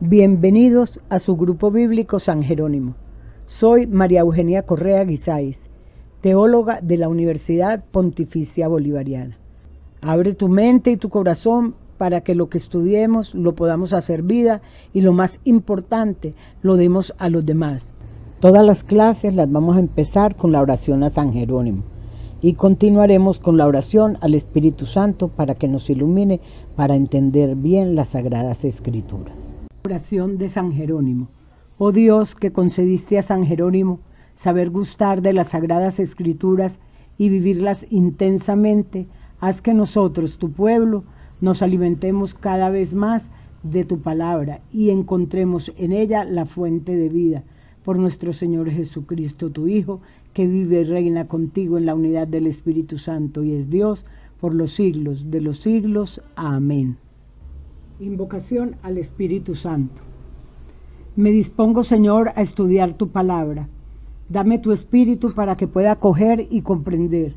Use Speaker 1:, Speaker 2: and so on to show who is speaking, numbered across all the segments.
Speaker 1: Bienvenidos a su grupo bíblico San Jerónimo. Soy María Eugenia Correa Guisáiz, teóloga de la Universidad Pontificia Bolivariana. Abre tu mente y tu corazón para que lo que estudiemos lo podamos hacer vida y lo más importante, lo demos a los demás. Todas las clases las vamos a empezar con la oración a San Jerónimo y continuaremos con la oración al Espíritu Santo para que nos ilumine para entender bien las Sagradas Escrituras. Oración de San Jerónimo. Oh Dios, que concediste a San Jerónimo saber gustar de las Sagradas Escrituras y vivirlas intensamente, haz que nosotros, tu pueblo, nos alimentemos cada vez más de tu palabra y encontremos en ella la fuente de vida. Por nuestro Señor Jesucristo, tu Hijo, que vive y reina contigo en la unidad del Espíritu Santo y es Dios por los siglos de los siglos. Amén. Invocación al Espíritu Santo. Me dispongo, Señor, a estudiar tu palabra. Dame tu espíritu para que pueda acoger y comprender,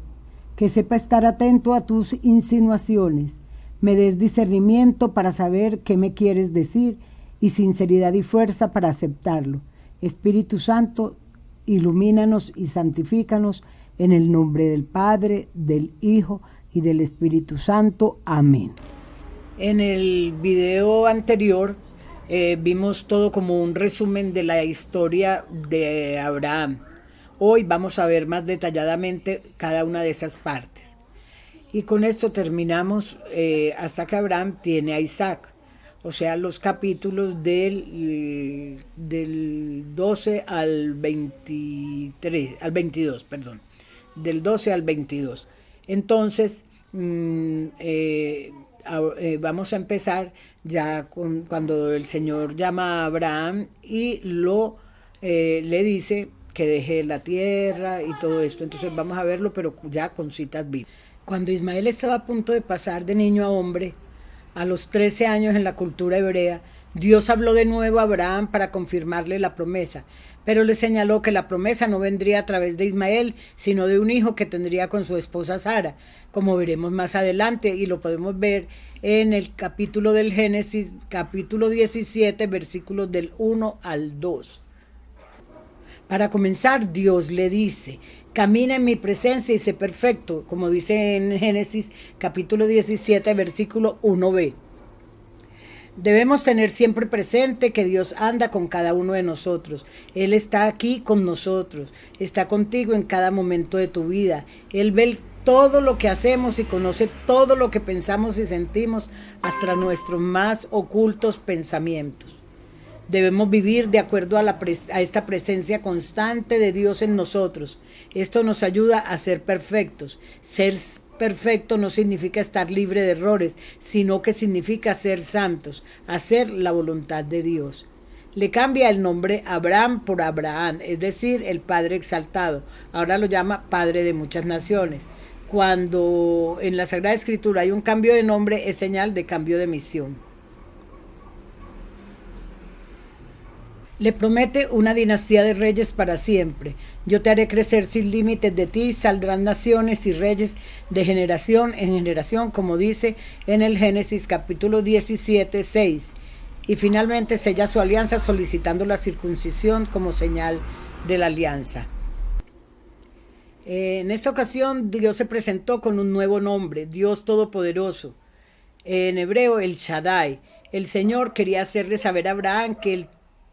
Speaker 1: que sepa estar atento a tus insinuaciones, me des discernimiento para saber qué me quieres decir y sinceridad y fuerza para aceptarlo. Espíritu Santo, ilumínanos y santifícanos en el nombre del Padre, del Hijo y del Espíritu Santo. Amén. En el video anterior vimos todo como un resumen de la historia de Abraham. Hoy vamos a ver más detalladamente cada una de esas partes. Y con esto terminamos hasta que Abraham tiene a Isaac. O sea, los capítulos del 12 al 23, al 22, perdón. Del 12 al 22. Entonces, vamos a empezar ya cuando el Señor llama a Abraham y le dice que deje la tierra y todo esto. Entonces vamos a verlo, pero ya con citas bíblicas. Cuando Ismael estaba a punto de pasar de niño a hombre, a los 13 años en la cultura hebrea, Dios habló de nuevo a Abraham para confirmarle la promesa, pero le señaló que la promesa no vendría a través de Ismael, sino de un hijo que tendría con su esposa Sara, como veremos más adelante, y lo podemos ver en el capítulo del Génesis, capítulo 17, versículos del 1 al 2. Para comenzar, Dios le dice: camina en mi presencia y sé perfecto, como dice en Génesis capítulo 17, versículo 1b. Debemos tener siempre presente que Dios anda con cada uno de nosotros. Él está aquí con nosotros, está contigo en cada momento de tu vida. Él ve todo lo que hacemos y conoce todo lo que pensamos y sentimos, hasta nuestros más ocultos pensamientos. Debemos vivir de acuerdo a esta presencia constante de Dios en nosotros. Esto nos ayuda a ser perfectos. Ser perfecto no significa estar libre de errores, sino que significa ser santos, hacer la voluntad de Dios. Le cambia el nombre Abraham por Abraham, es decir, el Padre exaltado. Ahora lo llama Padre de muchas naciones. Cuando en la Sagrada Escritura hay un cambio de nombre, es señal de cambio de misión. Le promete una dinastía de reyes para siempre. Yo te haré crecer sin límites, de ti saldrán naciones y reyes de generación en generación, como dice en el Génesis capítulo 17, 6. Y finalmente sella su alianza solicitando la circuncisión como señal de la alianza. En esta ocasión Dios se presentó con un nuevo nombre, Dios Todopoderoso. En hebreo, el Shaddai. El Señor quería hacerle saber a Abraham que él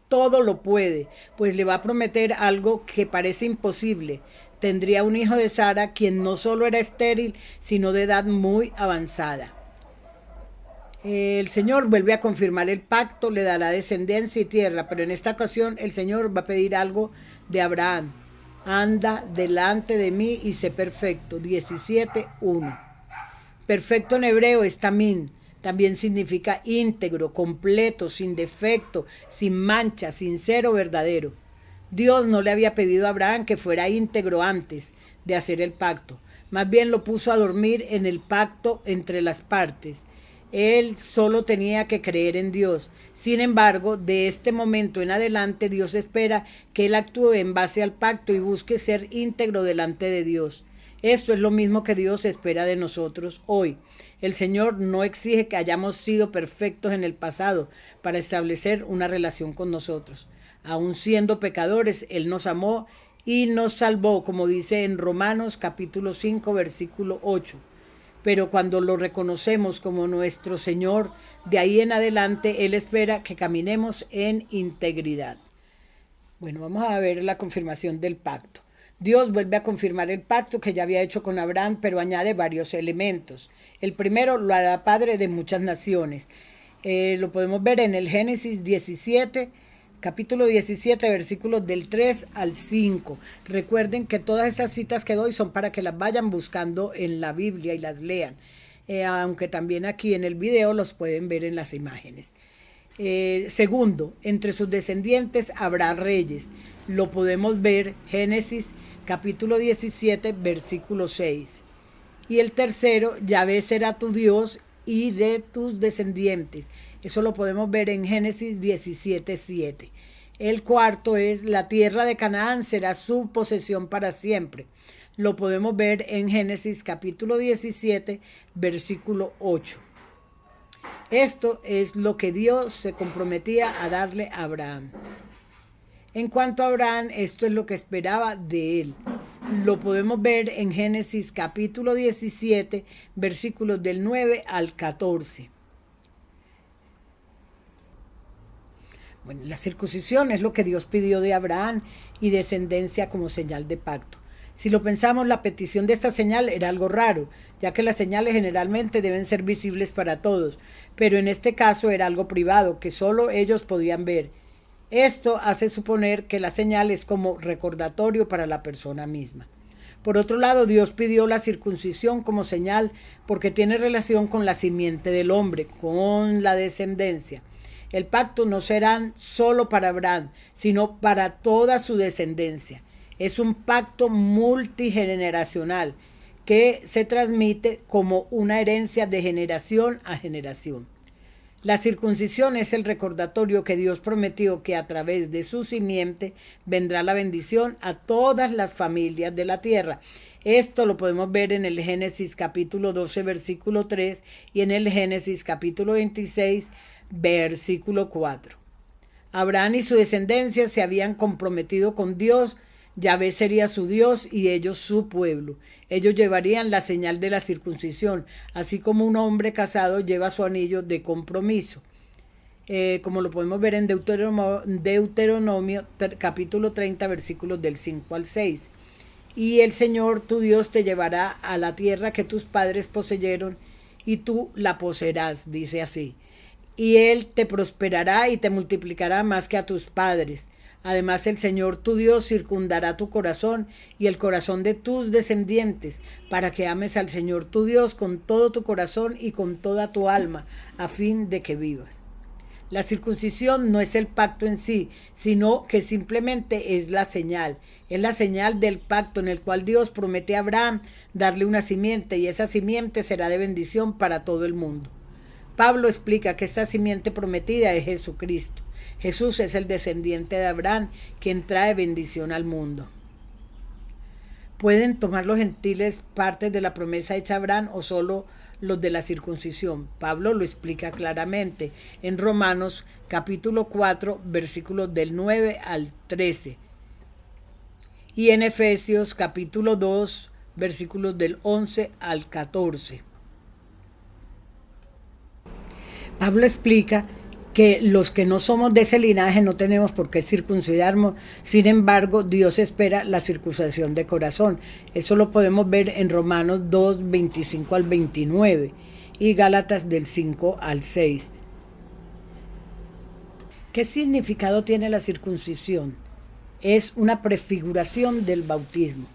Speaker 1: todo lo puede, pues le va a prometer algo que parece imposible. Tendría un hijo de Sara, quien no solo era estéril, sino de edad muy avanzada. El Señor vuelve a confirmar el pacto, le dará descendencia y tierra, pero en esta ocasión el Señor va a pedir algo de Abraham. Anda delante de mí y sé perfecto. 17:1. Perfecto en hebreo es tamín. También significa íntegro, completo, sin defecto, sin mancha, sincero, verdadero. Dios no le había pedido a Abraham que fuera íntegro antes de hacer el pacto. Más bien lo puso a dormir en el pacto entre las partes. Él solo tenía que creer en Dios. Sin embargo, de este momento en adelante, Dios espera que él actúe en base al pacto y busque ser íntegro delante de Dios. Esto es lo mismo que Dios espera de nosotros hoy. El Señor no exige que hayamos sido perfectos en el pasado para establecer una relación con nosotros. Aun siendo pecadores, Él nos amó y nos salvó, como dice en Romanos capítulo 5, versículo 8. Pero cuando lo reconocemos como nuestro Señor, de ahí en adelante Él espera que caminemos en integridad. Bueno, vamos a ver la confirmación del pacto. Dios vuelve a confirmar el pacto que ya había hecho con Abraham, pero añade varios elementos. El primero lo hará padre de muchas naciones. Lo podemos ver en el Génesis 17, capítulo 17, versículos del 3 al 5. Recuerden que todas esas citas que doy son para que las vayan buscando en la Biblia y las lean. Aunque también aquí en el video los pueden ver en las imágenes. Segundo, entre sus descendientes habrá reyes. Lo podemos ver Génesis capítulo 17, versículo 6. Y el tercero, Yahvé será tu Dios y de tus descendientes. Eso lo podemos ver en Génesis 17, 7. El cuarto es, la tierra de Canaán será su posesión para siempre. Lo podemos ver en Génesis capítulo 17, versículo 8. Esto es lo que Dios se comprometía a darle a Abraham. En cuanto a Abraham, esto es lo que esperaba de él. Lo podemos ver en Génesis capítulo 17, versículos del 9 al 14. Bueno, la circuncisión es lo que Dios pidió de Abraham y descendencia como señal de pacto. Si lo pensamos, la petición de esta señal era algo raro, ya que las señales generalmente deben ser visibles para todos, pero en este caso era algo privado que solo ellos podían ver. Esto hace suponer que la señal es como recordatorio para la persona misma. Por otro lado, Dios pidió la circuncisión como señal porque tiene relación con la simiente del hombre, con la descendencia. El pacto no será solo para Abraham, sino para toda su descendencia. Es un pacto multigeneracional que se transmite como una herencia de generación a generación. La circuncisión es el recordatorio que Dios prometió que a través de su simiente vendrá la bendición a todas las familias de la tierra. Esto lo podemos ver en el Génesis capítulo 12, versículo 3 y en el Génesis capítulo 26, versículo 4. Abraham y su descendencia se habían comprometido con Dios. Yahvé sería su Dios y ellos su pueblo. Ellos llevarían la señal de la circuncisión, así como un hombre casado lleva su anillo de compromiso. Como lo podemos ver en Deuteronomio capítulo 30, versículos del 5 al 6. Y el Señor tu Dios te llevará a la tierra que tus padres poseyeron y tú la poseerás, dice así. Y Él te prosperará y te multiplicará más que a tus padres. Además, el Señor tu Dios circundará tu corazón y el corazón de tus descendientes, para que ames al Señor tu Dios con todo tu corazón y con toda tu alma, a fin de que vivas. La circuncisión no es el pacto en sí, sino que simplemente es la señal del pacto en el cual Dios promete a Abraham darle una simiente, y esa simiente será de bendición para todo el mundo. Pablo explica que esta simiente prometida es Jesucristo. Jesús es el descendiente de Abraham, quien trae bendición al mundo. ¿Pueden tomar los gentiles partes de la promesa hecha a Abraham o solo los de la circuncisión? Pablo lo explica claramente en Romanos capítulo 4, versículos del 9 al 13. Y en Efesios capítulo 2, versículos del 11 al 14. Pablo explica que los que no somos de ese linaje no tenemos por qué circuncidarnos. Sin embargo, Dios espera la circuncisión de corazón. Eso lo podemos ver en Romanos 2, 25 al 29 y Gálatas del 5 al 6. ¿Qué significado tiene la circuncisión? Es una prefiguración del bautismo.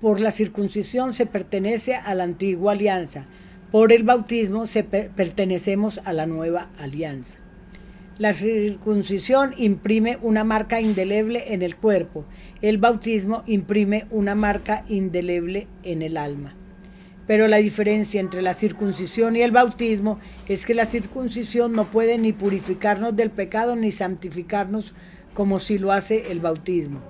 Speaker 1: Por la circuncisión se pertenece a la antigua alianza. Por el bautismo pertenecemos a la nueva alianza. La circuncisión imprime una marca indeleble en el cuerpo. El bautismo imprime una marca indeleble en el alma. Pero la diferencia entre la circuncisión y el bautismo es que la circuncisión no puede ni purificarnos del pecado ni santificarnos como si lo hace el bautismo.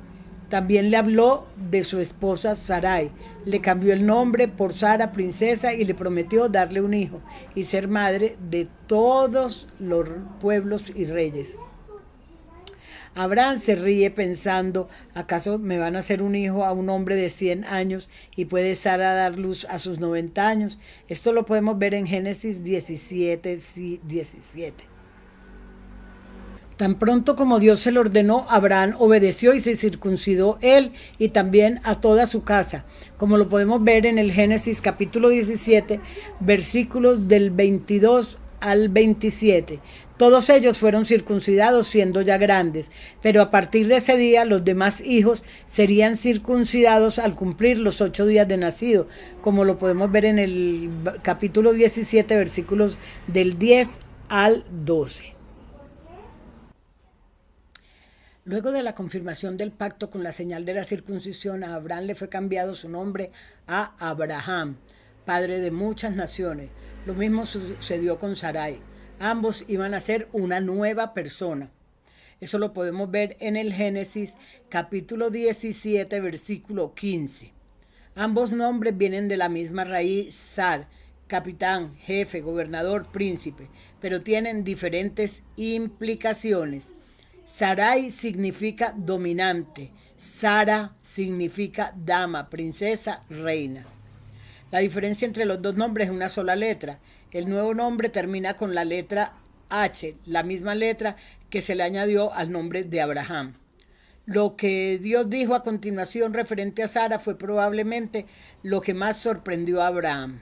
Speaker 1: También le habló de su esposa Sarai. Le cambió el nombre por Sara, princesa, y le prometió darle un hijo y ser madre de todos los pueblos y reyes. Abraham se ríe pensando, ¿acaso me van a hacer un hijo a un hombre de 100 años y puede Sara dar luz a sus 90 años? Esto lo podemos ver en Génesis 17:17. Tan pronto como Dios se lo ordenó, Abraham obedeció y se circuncidó él y también a toda su casa, como lo podemos ver en el Génesis capítulo 17, versículos del 22 al 27. Todos ellos fueron circuncidados siendo ya grandes, pero a partir de ese día los demás hijos serían circuncidados al cumplir los 8 días de nacido, como lo podemos ver en el capítulo 17, versículos del 10 al 12. Luego de la confirmación del pacto con la señal de la circuncisión, a Abraham le fue cambiado su nombre a Abraham, padre de muchas naciones. Lo mismo sucedió con Sarai. Ambos iban a ser una nueva persona. Eso lo podemos ver en el Génesis capítulo 17, versículo 15. Ambos nombres vienen de la misma raíz, Sar, capitán, jefe, gobernador, príncipe, pero tienen diferentes implicaciones. Sarai significa dominante, Sara significa dama, princesa, reina. La diferencia entre los dos nombres es una sola letra. El nuevo nombre termina con la letra H, la misma letra que se le añadió al nombre de Abraham. Lo que Dios dijo a continuación referente a Sara fue probablemente lo que más sorprendió a Abraham.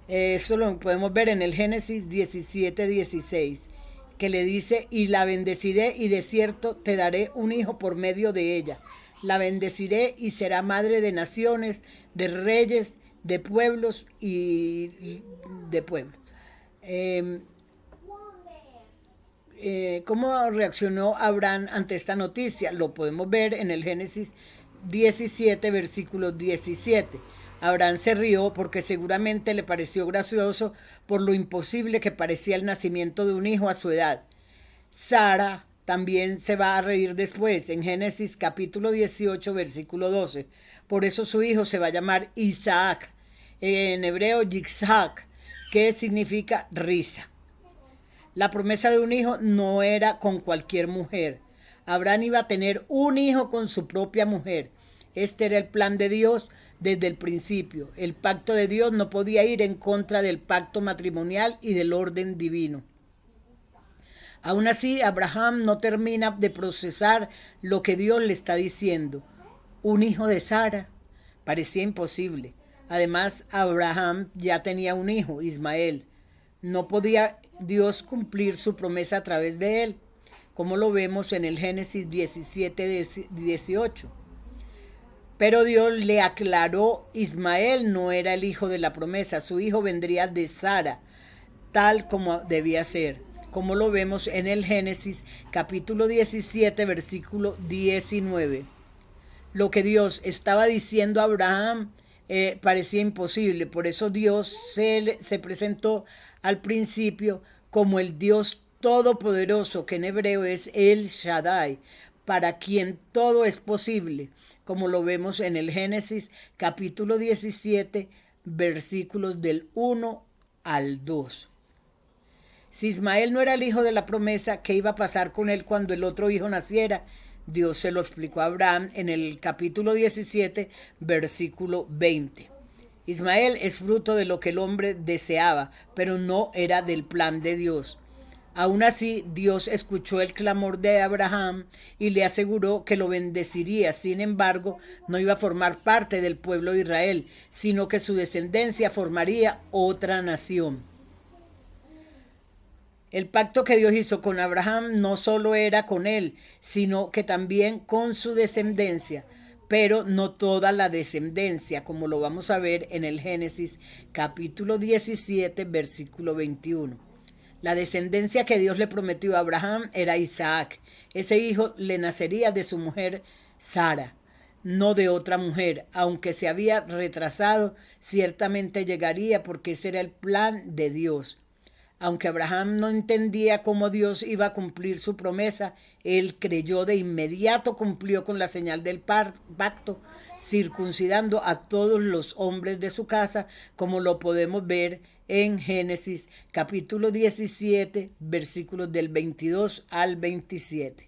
Speaker 1: Eso lo podemos ver en el Génesis 17:16. Que le dice, y la bendeciré y de cierto te daré un hijo por medio de ella. La bendeciré y será madre de naciones, de reyes, de pueblos y de pueblos. ¿Cómo reaccionó Abraham ante esta noticia? Lo podemos ver en el Génesis 17, versículo 17. Abraham se rió porque seguramente le pareció gracioso por lo imposible que parecía el nacimiento de un hijo a su edad. Sara también se va a reír después, en Génesis capítulo 18, versículo 12. Por eso su hijo se va a llamar Isaac, en hebreo Yitzhak, que significa risa. La promesa de un hijo no era con cualquier mujer. Abraham iba a tener un hijo con su propia mujer. Este era el plan de Dios desde el principio. El pacto de Dios no podía ir en contra del pacto matrimonial y del orden divino. Aún así, Abraham no termina de procesar lo que Dios le está diciendo. Un hijo de Sara parecía imposible. Además, Abraham ya tenía un hijo, Ismael. No podía Dios cumplir su promesa a través de él, como lo vemos en el Génesis 17:18. Pero Dios le aclaró, Ismael no era el hijo de la promesa, su hijo vendría de Sara, tal como debía ser, como lo vemos en el Génesis capítulo 17, versículo 19. Lo que Dios estaba diciendo a Abraham parecía imposible, por eso Dios se presentó al principio como el Dios todopoderoso, que en hebreo es El Shaddai, para quien todo es posible, como lo vemos en el Génesis capítulo 17, versículos del 1 al 2. Si Ismael no era el hijo de la promesa, ¿qué iba a pasar con él cuando el otro hijo naciera? Dios se lo explicó a Abraham en el capítulo 17, versículo 20. Ismael es fruto de lo que el hombre deseaba, pero no era del plan de Dios. Aún así, Dios escuchó el clamor de Abraham y le aseguró que lo bendeciría. Sin embargo, no iba a formar parte del pueblo de Israel, sino que su descendencia formaría otra nación. El pacto que Dios hizo con Abraham no solo era con él, sino que también con su descendencia, pero no toda la descendencia, como lo vamos a ver en el Génesis capítulo 17, versículo 21. La descendencia que Dios le prometió a Abraham era Isaac. Ese hijo le nacería de su mujer Sara, no de otra mujer. Aunque se había retrasado, ciertamente llegaría porque ese era el plan de Dios. Aunque Abraham no entendía cómo Dios iba a cumplir su promesa, él creyó de inmediato, cumplió con la señal del pacto, circuncidando a todos los hombres de su casa, como lo podemos ver en Génesis capítulo 17, versículos del 22 al 27.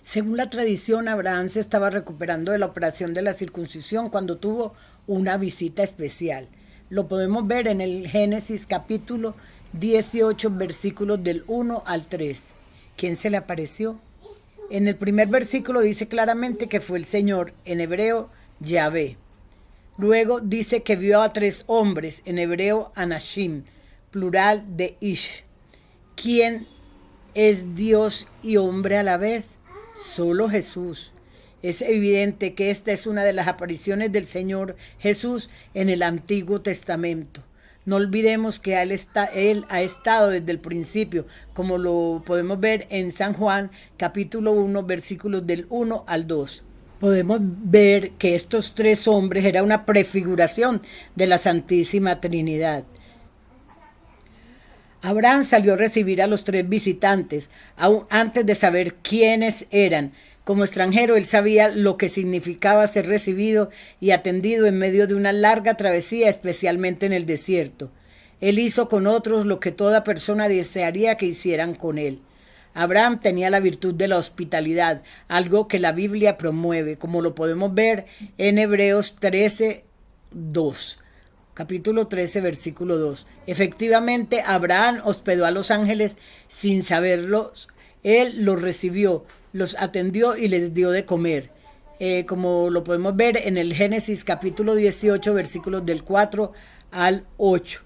Speaker 1: Según la tradición, Abraham se estaba recuperando de la operación de la circuncisión cuando tuvo una visita especial. Lo podemos ver en el Génesis capítulo 18, versículos del 1 al 3. ¿Quién se le apareció? En el primer versículo dice claramente que fue el Señor, en hebreo, Yahvé. Luego dice que vio a 3 hombres, en hebreo, Anashim, plural de Ish. ¿Quién es Dios y hombre a la vez? Solo Jesús. Es evidente que esta es una de las apariciones del Señor Jesús en el Antiguo Testamento. No olvidemos que Él ha estado desde el principio, como lo podemos ver en San Juan, capítulo 1, versículos del 1 al 2. Podemos ver que estos 3 hombres era una prefiguración de la Santísima Trinidad. Abraham salió a recibir a los 3 visitantes, aún antes de saber quiénes eran. Como extranjero, él sabía lo que significaba ser recibido y atendido en medio de una larga travesía, especialmente en el desierto. Él hizo con otros lo que toda persona desearía que hicieran con él. Abraham tenía la virtud de la hospitalidad, algo que la Biblia promueve, como lo podemos ver en Hebreos 13, 2. Capítulo 13, versículo 2. Efectivamente, Abraham hospedó a los ángeles sin saberlos. Él los recibió, los atendió y les dio de comer. Como lo podemos ver en el Génesis capítulo 18, versículos del 4 al 8.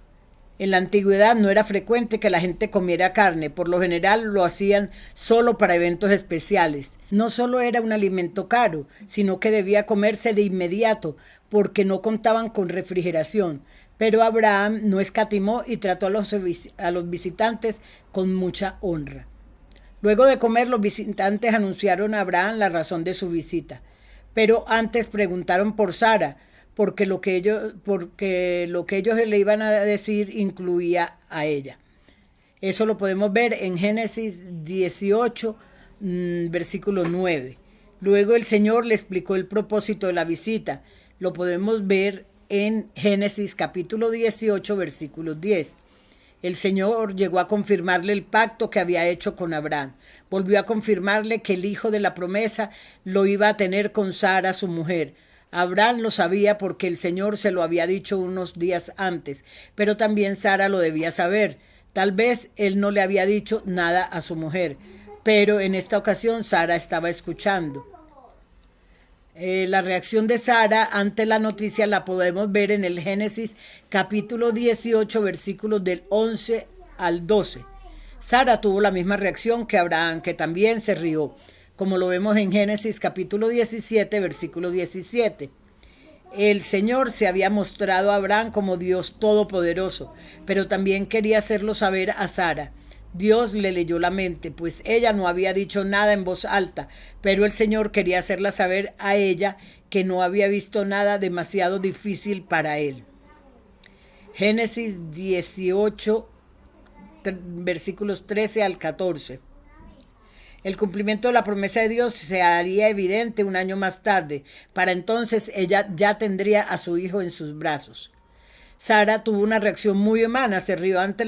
Speaker 1: En la antigüedad no era frecuente que la gente comiera carne, por lo general lo hacían solo para eventos especiales. No solo era un alimento caro, sino que debía comerse de inmediato, porque no contaban con refrigeración. Pero Abraham no escatimó y trató a los visitantes con mucha honra. Luego de comer, los visitantes anunciaron a Abraham la razón de su visita. Pero antes preguntaron por Sara, porque lo que ellos le iban a decir incluía a ella. Eso lo podemos ver en Génesis 18, versículo 9. Luego el Señor le explicó el propósito de la visita. Lo podemos ver en Génesis capítulo 18, versículo 10. El Señor llegó a confirmarle el pacto que había hecho con Abraham. Volvió a confirmarle que el hijo de la promesa lo iba a tener con Sara, su mujer. Abraham lo sabía porque el Señor se lo había dicho unos días antes, pero también Sara lo debía saber. Tal vez él no le había dicho nada a su mujer, pero en esta ocasión Sara estaba escuchando. La reacción de Sara ante la noticia la podemos ver en el Génesis capítulo 18, versículos del 11 al 12. Sara tuvo la misma reacción que Abraham, que también se rió, como lo vemos en Génesis capítulo 17, versículo 17. El Señor se había mostrado a Abraham como Dios todopoderoso, pero también quería hacerlo saber a Sara. Dios le leyó la mente, pues ella no había dicho nada en voz alta, pero el Señor quería hacerla saber a ella que no había visto nada demasiado difícil para él. Génesis 18, versículos 13 al 14. El cumplimiento de la promesa de Dios se haría evidente un año más tarde. Para entonces ella ya tendría a su hijo en sus brazos. Sara tuvo una reacción muy humana, se rió ante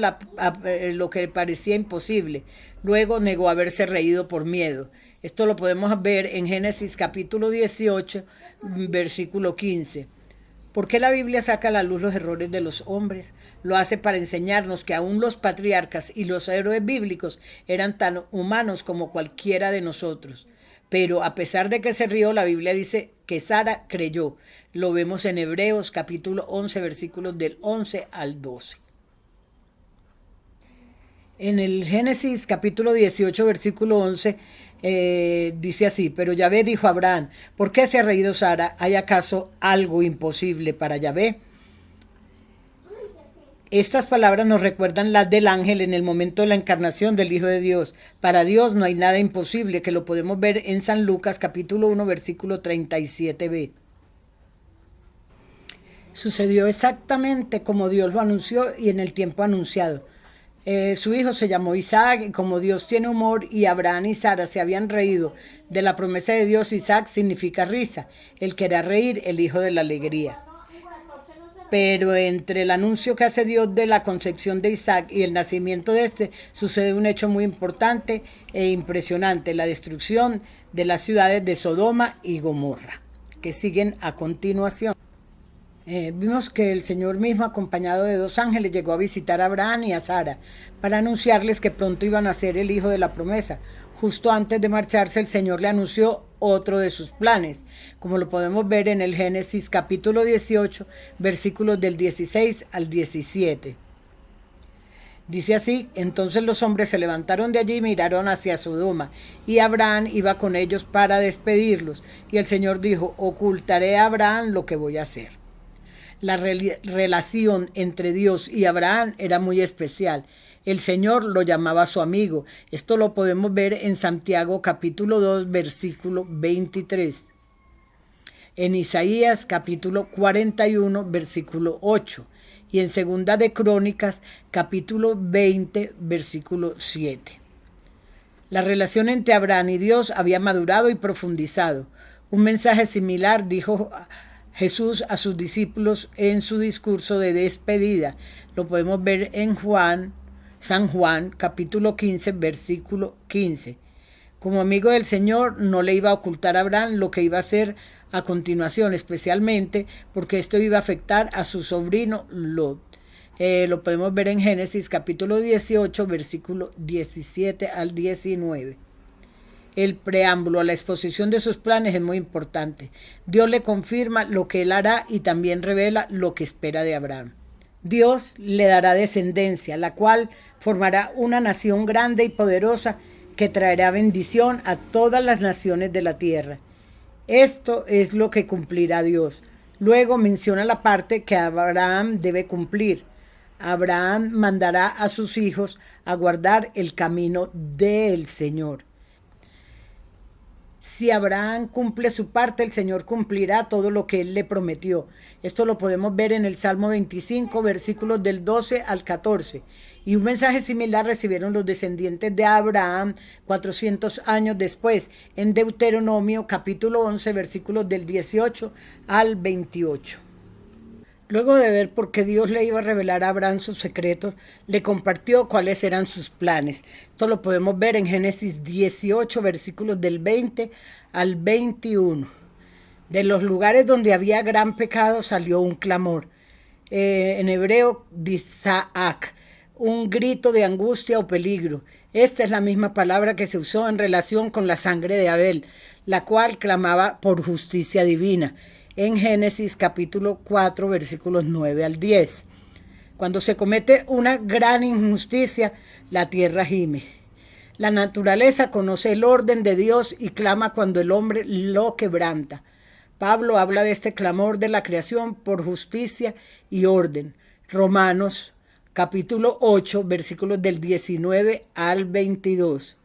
Speaker 1: lo que parecía imposible. Luego negó haberse reído por miedo. Esto lo podemos ver en Génesis capítulo 18, versículo 15. ¿Por qué la Biblia saca a la luz los errores de los hombres? Lo hace para enseñarnos que aún los patriarcas y los héroes bíblicos eran tan humanos como cualquiera de nosotros. Pero a pesar de que se rió, la Biblia dice que Sara creyó. Lo vemos en Hebreos capítulo 11, versículos del 11 al 12. En el Génesis capítulo 18, versículo 11, dice así: pero Yahvé dijo a Abraham, ¿por qué se ha reído Sara? ¿Hay acaso algo imposible para Yahvé? Estas palabras nos recuerdan las del ángel en el momento de la encarnación del Hijo de Dios. Para Dios no hay nada imposible, que lo podemos ver en San Lucas capítulo 1, versículo 37b. Sucedió exactamente como Dios lo anunció y en el tiempo anunciado. Su hijo se llamó Isaac, y como Dios tiene humor y Abraham y Sara se habían reído de la promesa de Dios, Isaac significa risa. El que hará reír, el hijo de la alegría. Pero entre el anuncio que hace Dios de la concepción de Isaac y el nacimiento de este, sucede un hecho muy importante e impresionante: la destrucción de las ciudades de Sodoma y Gomorra, que siguen a continuación. Vimos que el Señor mismo, acompañado de 2 ángeles, llegó a visitar a Abraham y a Sara para anunciarles que pronto iban a ser el hijo de la promesa. Justo antes de marcharse, el Señor le anunció otro de sus planes, como lo podemos ver en el Génesis capítulo 18, versículos del 16 al 17. Dice así: entonces los hombres se levantaron de allí y miraron hacia Sodoma, y Abraham iba con ellos para despedirlos. Y el Señor dijo: ocultaré a Abraham lo que voy a hacer. La relación entre Dios y Abraham era muy especial. El Señor lo llamaba su amigo. Esto lo podemos ver en Santiago capítulo 2, versículo 23. En Isaías capítulo 41, versículo 8. Y en Segunda de Crónicas capítulo 20, versículo 7. La relación entre Abraham y Dios había madurado y profundizado. Un mensaje similar dijo Jesús a sus discípulos en su discurso de despedida. Lo podemos ver en San Juan, capítulo 15, versículo 15. Como amigo del Señor, no le iba a ocultar a Abraham lo que iba a hacer a continuación, especialmente porque esto iba a afectar a su sobrino Lot. Lo podemos ver en Génesis, capítulo 18, versículo 17 al 19. El preámbulo a la exposición de sus planes es muy importante. Dios le confirma lo que él hará y también revela lo que espera de Abraham. Dios le dará descendencia, la cual formará una nación grande y poderosa que traerá bendición a todas las naciones de la tierra. Esto es lo que cumplirá Dios. Luego menciona la parte que Abraham debe cumplir. Abraham mandará a sus hijos a guardar el camino del Señor. Si Abraham cumple su parte, el Señor cumplirá todo lo que él le prometió. Esto lo podemos ver en el Salmo 25, versículos del 12 al 14. Y un mensaje similar recibieron los descendientes de Abraham 400 años después, en Deuteronomio capítulo 11, versículos del 18 al 28. Luego de ver por qué Dios le iba a revelar a Abraham sus secretos, le compartió cuáles eran sus planes. Esto lo podemos ver en Génesis 18, versículos del 20 al 21. De los lugares donde había gran pecado salió un clamor. En hebreo, disaak, un grito de angustia o peligro. Esta es la misma palabra que se usó en relación con la sangre de Abel, la cual clamaba por justicia divina. En Génesis capítulo 4, versículos 9 al 10. Cuando se comete una gran injusticia, la tierra gime. La naturaleza conoce el orden de Dios y clama cuando el hombre lo quebranta. Pablo habla de este clamor de la creación por justicia y orden. Romanos capítulo 8, versículos del 19 al 22.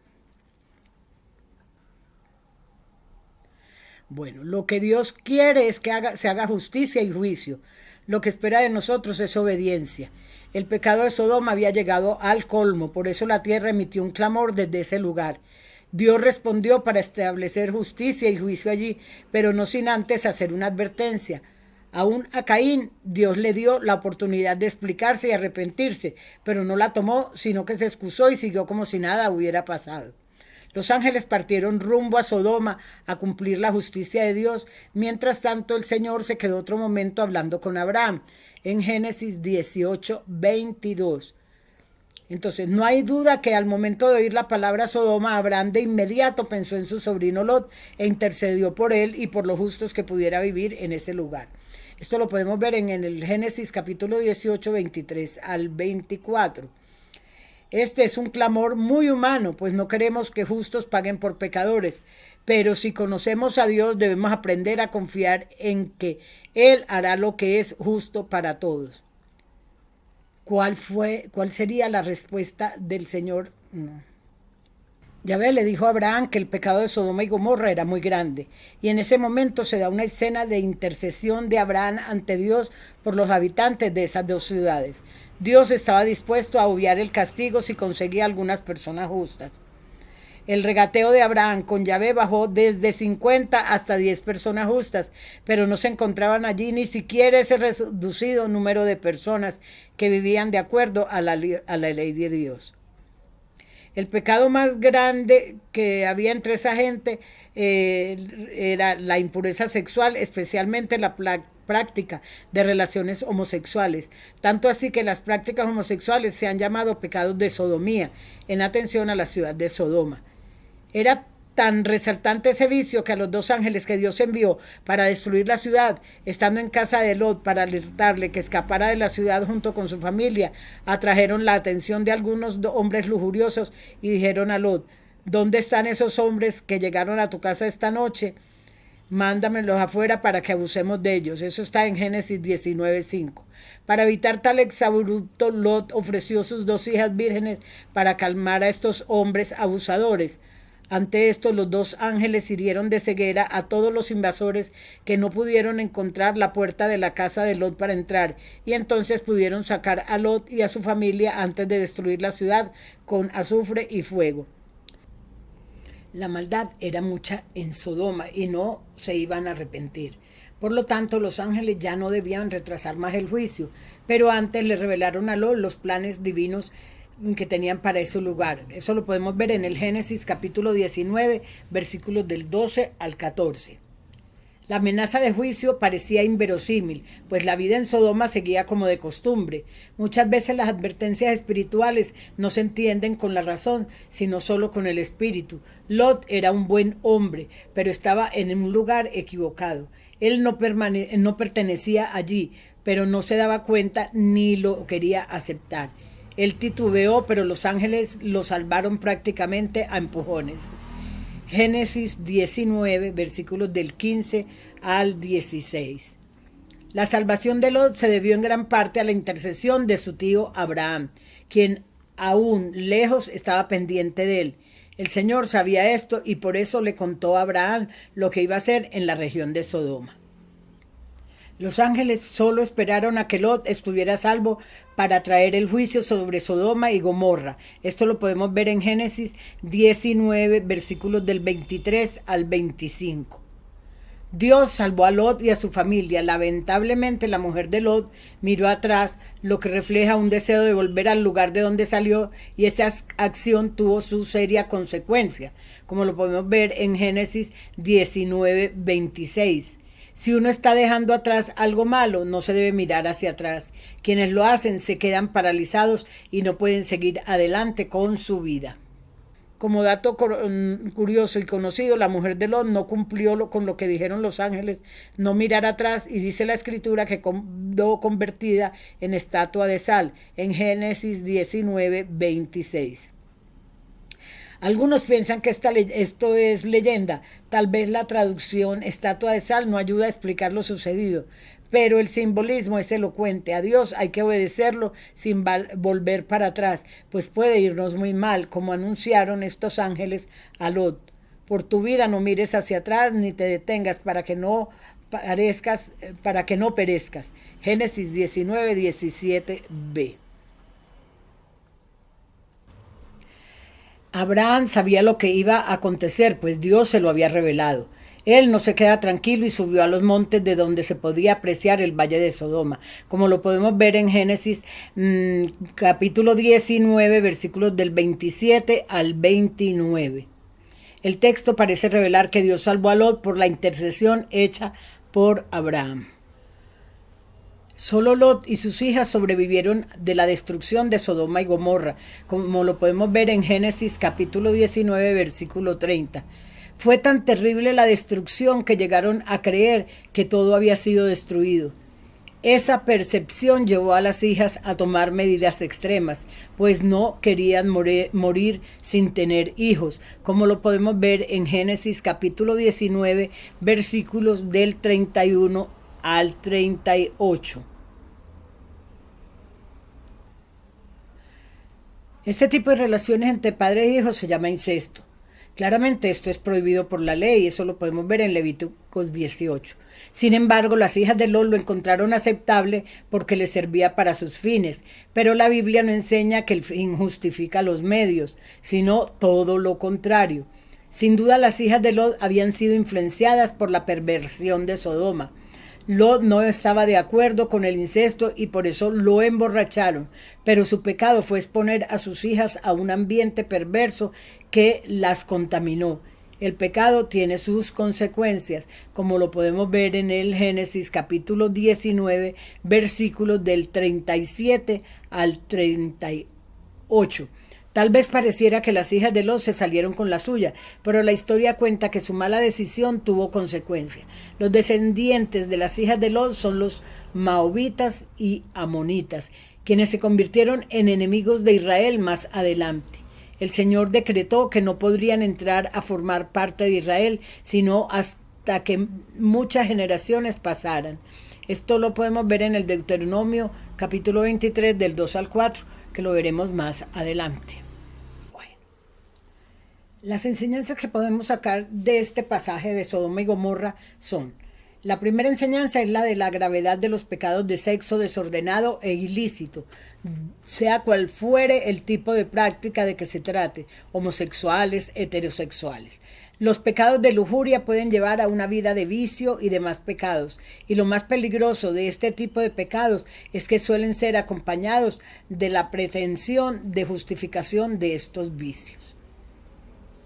Speaker 1: Bueno, lo que Dios quiere es que se haga justicia y juicio. Lo que espera de nosotros es obediencia. El pecado de Sodoma había llegado al colmo, por eso la tierra emitió un clamor desde ese lugar. Dios respondió para establecer justicia y juicio allí, pero no sin antes hacer una advertencia. Aún a Caín Dios le dio la oportunidad de explicarse y arrepentirse, pero no la tomó, sino que se excusó y siguió como si nada hubiera pasado. Los ángeles partieron rumbo a Sodoma a cumplir la justicia de Dios. Mientras tanto, el Señor se quedó otro momento hablando con Abraham en Génesis 18, 22. Entonces, no hay duda que al momento de oír la palabra Sodoma, Abraham de inmediato pensó en su sobrino Lot e intercedió por él y por los justos que pudiera vivir en ese lugar. Esto lo podemos ver en el Génesis capítulo 18, 23 al 24. Este es un clamor muy humano, pues no queremos que justos paguen por pecadores, pero si conocemos a Dios debemos aprender a confiar en que Él hará lo que es justo para todos. ¿Cuál sería la respuesta del Señor? No. Yahvé le dijo a Abraham que el pecado de Sodoma y Gomorra era muy grande, y en ese momento se da una escena de intercesión de Abraham ante Dios por los habitantes de esas dos ciudades. Dios estaba dispuesto a obviar el castigo si conseguía algunas personas justas. El regateo de Abraham con Yahvé bajó desde 50 hasta 10 personas justas, pero no se encontraban allí ni siquiera ese reducido número de personas que vivían de acuerdo a la ley de Dios. El pecado más grande que había entre esa gente era la impureza sexual, especialmente la práctica de relaciones homosexuales. Tanto así que las prácticas homosexuales se han llamado pecados de sodomía, en atención a la ciudad de Sodoma. Era tan resaltante ese vicio que a los dos ángeles que Dios envió para destruir la ciudad, estando en casa de Lot para alertarle que escapara de la ciudad junto con su familia, atrajeron la atención de algunos hombres lujuriosos y dijeron a Lot: ¿dónde están esos hombres que llegaron a tu casa esta noche? Mándamelos afuera para que abusemos de ellos. Eso está en Génesis 19:5. Para evitar tal exabrupto, Lot ofreció sus dos hijas vírgenes para calmar a estos hombres abusadores. Ante esto, los dos ángeles hirieron de ceguera a todos los invasores que no pudieron encontrar la puerta de la casa de Lot para entrar, y entonces pudieron sacar a Lot y a su familia antes de destruir la ciudad con azufre y fuego. La maldad era mucha en Sodoma y no se iban a arrepentir. Por lo tanto, los ángeles ya no debían retrasar más el juicio, pero antes le revelaron a Lot los planes divinos que tenían para ese lugar. Eso lo podemos ver en el Génesis capítulo 19, versículos del 12 al 14. La amenaza de juicio parecía inverosímil, pues la vida en Sodoma seguía como de costumbre. Muchas veces las advertencias espirituales no se entienden con la razón, sino solo con el espíritu. Lot era un buen hombre, pero estaba en un lugar equivocado. Él no pertenecía allí, pero no se daba cuenta ni lo quería aceptar. Él titubeó, pero los ángeles lo salvaron prácticamente a empujones. Génesis 19, versículos del 15 al 16. La salvación de Lot se debió en gran parte a la intercesión de su tío Abraham, quien aún lejos estaba pendiente de él. El Señor sabía esto y por eso le contó a Abraham lo que iba a hacer en la región de Sodoma. Los ángeles solo esperaron a que Lot estuviera a salvo para traer el juicio sobre Sodoma y Gomorra. Esto lo podemos ver en Génesis 19, versículos del 23 al 25. Dios salvó a Lot y a su familia. Lamentablemente, la mujer de Lot miró atrás, lo que refleja un deseo de volver al lugar de donde salió, y esa acción tuvo su seria consecuencia, como lo podemos ver en Génesis 19, 26. Si uno está dejando atrás algo malo, no se debe mirar hacia atrás. Quienes lo hacen se quedan paralizados y no pueden seguir adelante con su vida. Como dato curioso y conocido, la mujer de Lot no cumplió con lo que dijeron los ángeles, no mirar atrás, y dice la escritura que quedó convertida en estatua de sal, en Génesis 19, 26. Algunos piensan que esto es leyenda. Tal vez la traducción estatua de sal no ayuda a explicar lo sucedido, pero el simbolismo es elocuente. A Dios hay que obedecerlo sin volver para atrás, pues puede irnos muy mal, como anunciaron estos ángeles a Lot. Por tu vida no mires hacia atrás ni te detengas para que no perezcas. Génesis 19, 17b. Abraham sabía lo que iba a acontecer, pues Dios se lo había revelado. Él no se queda tranquilo y subió a los montes de donde se podía apreciar el valle de Sodoma, como lo podemos ver en Génesis capítulo 19, versículos del 27 al 29. El texto parece revelar que Dios salvó a Lot por la intercesión hecha por Abraham. Solo Lot y sus hijas sobrevivieron de la destrucción de Sodoma y Gomorra, como lo podemos ver en Génesis capítulo 19, versículo 30. Fue tan terrible la destrucción que llegaron a creer que todo había sido destruido. Esa percepción llevó a las hijas a tomar medidas extremas, pues no querían morir sin tener hijos, como lo podemos ver en Génesis capítulo 19, versículos del 31 al 38. Este tipo de relaciones entre padre e hijo se llama incesto. Claramente esto es prohibido por la ley, eso lo podemos ver en Levíticos 18. Sin embargo, las hijas de Lot lo encontraron aceptable porque les servía para sus fines, pero la Biblia no enseña que el fin justifica los medios, sino todo lo contrario. Sin duda las hijas de Lot habían sido influenciadas por la perversión de Sodoma. Lot no estaba de acuerdo con el incesto y por eso lo emborracharon, pero su pecado fue exponer a sus hijas a un ambiente perverso que las contaminó. El pecado tiene sus consecuencias, como lo podemos ver en el Génesis capítulo 19, versículos del 37 al 38. Tal vez pareciera que las hijas de Lot se salieron con la suya, pero la historia cuenta que su mala decisión tuvo consecuencias. Los descendientes de las hijas de Lot son los Moabitas y Amonitas, quienes se convirtieron en enemigos de Israel más adelante. El Señor decretó que no podrían entrar a formar parte de Israel, sino hasta que muchas generaciones pasaran. Esto lo podemos ver en el Deuteronomio capítulo 23 del 2 al 4, que lo veremos más adelante. Las enseñanzas que podemos sacar de este pasaje de Sodoma y Gomorra son: la primera enseñanza es la de la gravedad de los pecados de sexo desordenado e ilícito, sea cual fuere el tipo de práctica de que se trate, homosexuales, heterosexuales. Los pecados de lujuria pueden llevar a una vida de vicio y demás pecados, y lo más peligroso de este tipo de pecados es que suelen ser acompañados de la pretensión de justificación de estos vicios.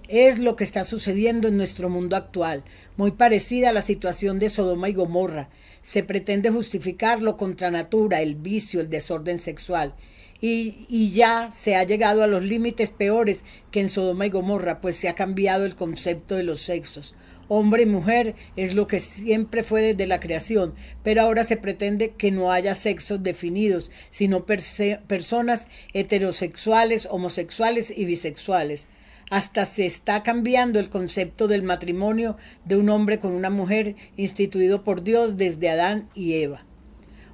Speaker 1: Es lo que está sucediendo en nuestro mundo actual, muy parecida a la situación de Sodoma y Gomorra. Se pretende justificar lo contra natura, el vicio, el desorden sexual. Y ya se ha llegado a los límites peores que en Sodoma y Gomorra, pues se ha cambiado el concepto de los sexos. Hombre y mujer es lo que siempre fue desde la creación, pero ahora se pretende que no haya sexos definidos, sino personas heterosexuales, homosexuales y bisexuales. Hasta se está cambiando el concepto del matrimonio de un hombre con una mujer instituido por Dios desde Adán y Eva.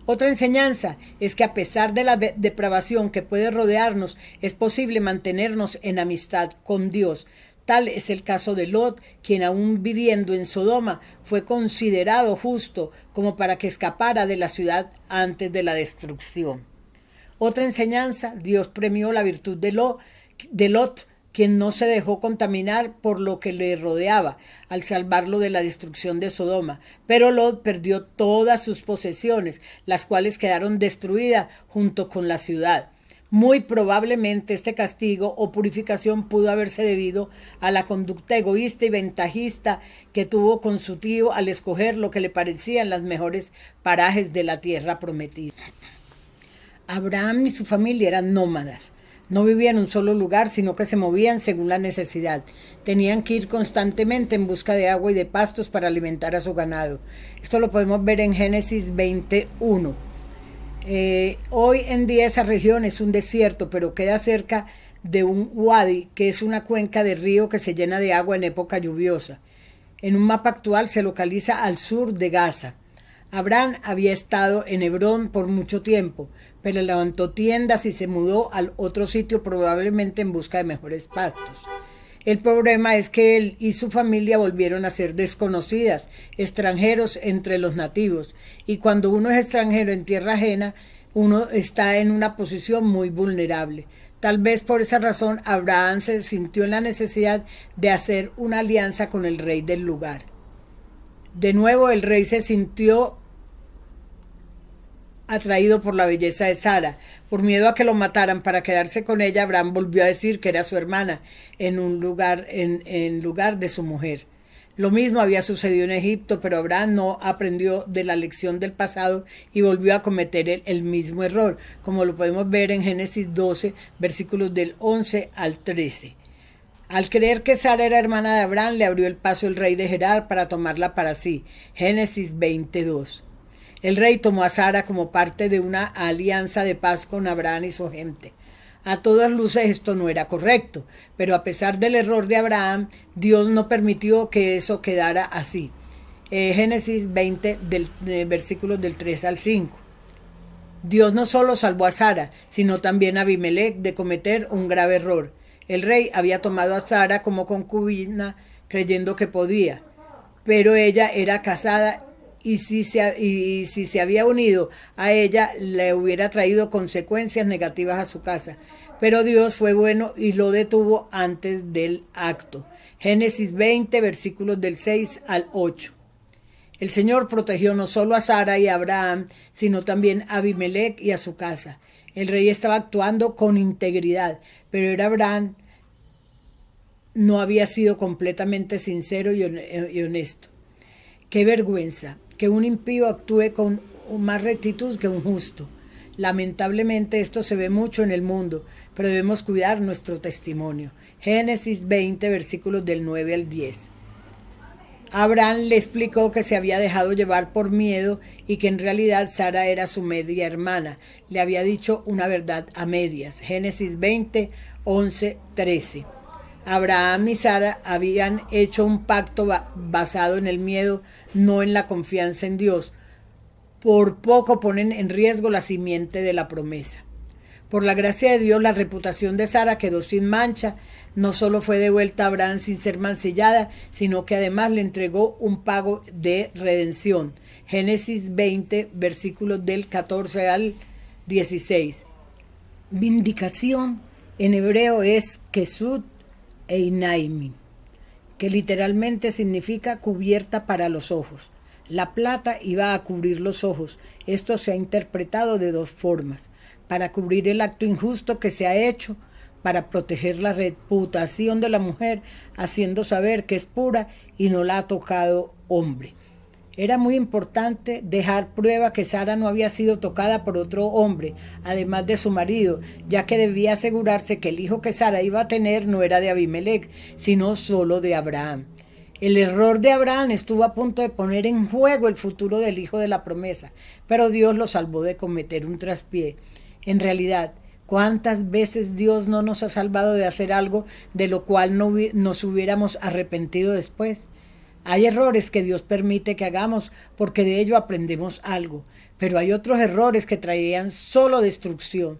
Speaker 1: Otra enseñanza es que a pesar de la depravación que puede rodearnos, es posible mantenernos en amistad con Dios. Tal es el caso de Lot, quien aún viviendo en Sodoma fue considerado justo como para que escapara de la ciudad antes de la destrucción. Otra enseñanza: Dios premió la virtud de Lot, quien no se dejó contaminar por lo que le rodeaba al salvarlo de la destrucción de Sodoma. Pero Lot perdió todas sus posesiones, las cuales quedaron destruidas junto con la ciudad. Muy probablemente este castigo o purificación pudo haberse debido a la conducta egoísta y ventajista que tuvo con su tío al escoger lo que le parecían los mejores parajes de la tierra prometida. Abraham y su familia eran nómadas. No vivían en un solo lugar, sino que se movían según la necesidad. Tenían que ir constantemente en busca de agua y de pastos para alimentar a su ganado. Esto lo podemos ver en Génesis 21. Hoy en día esa región es un desierto, pero queda cerca de un wadi, que es una cuenca de río que se llena de agua en época lluviosa. En un mapa actual se localiza al sur de Gaza. Abraham había estado en Hebrón por mucho tiempo, pero levantó tiendas y se mudó al otro sitio probablemente en busca de mejores pastos. El problema es que él y su familia volvieron a ser desconocidas, extranjeros entre los nativos, y cuando uno es extranjero en tierra ajena, uno está en una posición muy vulnerable. Tal vez por esa razón Abraham se sintió en la necesidad de hacer una alianza con el rey del lugar. De nuevo el rey se sintió atraído por la belleza de Sara. Por miedo a que lo mataran para quedarse con ella, Abraham volvió a decir que era su hermana en lugar de su mujer. Lo mismo había sucedido en Egipto, pero Abraham no aprendió de la lección del pasado y volvió a cometer el mismo error, como lo podemos ver en Génesis 12, versículos del 11 al 13. Al creer que Sara era hermana de Abraham, le abrió el paso el rey de Gerar para tomarla para sí. Génesis 22. El rey tomó a Sara como parte de una alianza de paz con Abraham y su gente. A todas luces esto no era correcto, pero a pesar del error de Abraham, Dios no permitió que eso quedara así. Génesis 20, versículos del 3 al 5. Dios no solo salvó a Sara, sino también a Abimelech de cometer un grave error. El rey había tomado a Sara como concubina creyendo que podía, pero ella era casada y si se había unido a ella le hubiera traído consecuencias negativas a su casa. Pero Dios fue bueno y lo detuvo antes del acto. Génesis 20, versículos del 6 al 8. El Señor protegió no solo a Sara y a Abraham, sino también a Abimelech y a su casa. El rey estaba actuando con integridad, pero era Abraham no había sido completamente sincero y honesto. Qué vergüenza que un impío actúe con más rectitud que un justo. Lamentablemente esto se ve mucho en el mundo, pero debemos cuidar nuestro testimonio. Génesis 20, versículos del 9 al 10. Abraham le explicó que se había dejado llevar por miedo y que en realidad Sara era su media hermana. Le había dicho una verdad a medias. Génesis 20, 11, 13. Abraham y Sara habían hecho un pacto basado en el miedo, no en la confianza en Dios. Por poco ponen en riesgo la simiente de la promesa. Por la gracia de Dios, la reputación de Sara quedó sin mancha. No solo fue devuelta a Abraham sin ser mancillada, sino que además le entregó un pago de redención. Génesis 20, versículos del 14 al 16. Vindicación en hebreo es kesut Einaimi, que literalmente significa cubierta para los ojos. La plata iba a cubrir los ojos. Esto se ha interpretado de dos formas: para cubrir el acto injusto que se ha hecho, para proteger la reputación de la mujer, haciendo saber que es pura y no la ha tocado hombre. Era muy importante dejar prueba que Sara no había sido tocada por otro hombre, además de su marido, ya que debía asegurarse que el hijo que Sara iba a tener no era de Abimelech, sino solo de Abraham. El error de Abraham estuvo a punto de poner en juego el futuro del hijo de la promesa, pero Dios lo salvó de cometer un traspié. En realidad, ¿cuántas veces Dios no nos ha salvado de hacer algo de lo cual no nos hubiéramos arrepentido después? Hay errores que Dios permite que hagamos porque de ello aprendemos algo, pero hay otros errores que traían solo destrucción.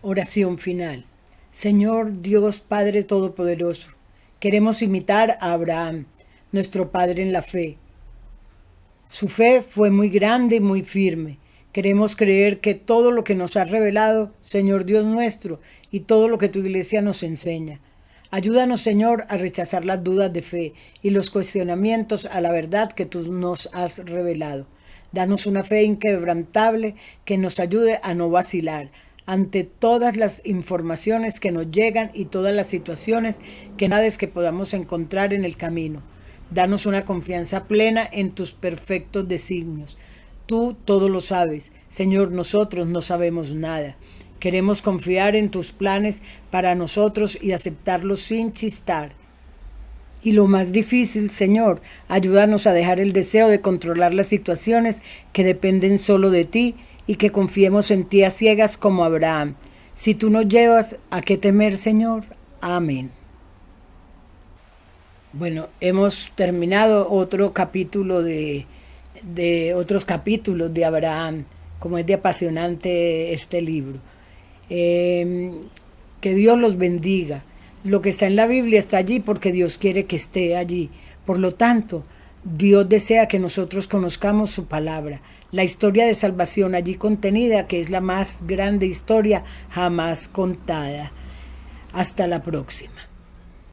Speaker 1: Oración final. Señor Dios Padre Todopoderoso, queremos imitar a Abraham, nuestro Padre en la fe. Su fe fue muy grande y muy firme. Queremos creer que todo lo que nos has revelado, Señor Dios nuestro, y todo lo que tu iglesia nos enseña. Ayúdanos, Señor, a rechazar las dudas de fe y los cuestionamientos a la verdad que tú nos has revelado. Danos una fe inquebrantable que nos ayude a no vacilar ante todas las informaciones que nos llegan y todas las situaciones que podamos encontrar en el camino. Danos una confianza plena en tus perfectos designios. Tú todo lo sabes. Señor, nosotros no sabemos nada. Queremos confiar en tus planes para nosotros y aceptarlos sin chistar. Y lo más difícil, Señor, ayúdanos a dejar el deseo de controlar las situaciones que dependen solo de ti y que confiemos en ti a ciegas como Abraham. Si tú nos llevas, ¿a qué temer, Señor? Amén. Bueno, hemos terminado otro capítulo de otros capítulos de Abraham, como es de apasionante este libro. Que Dios los bendiga. Lo que está en la Biblia está allí porque Dios quiere que esté allí. Por lo tanto, Dios desea que nosotros conozcamos su palabra, la historia de salvación allí contenida, que es la más grande historia jamás contada. Hasta la próxima.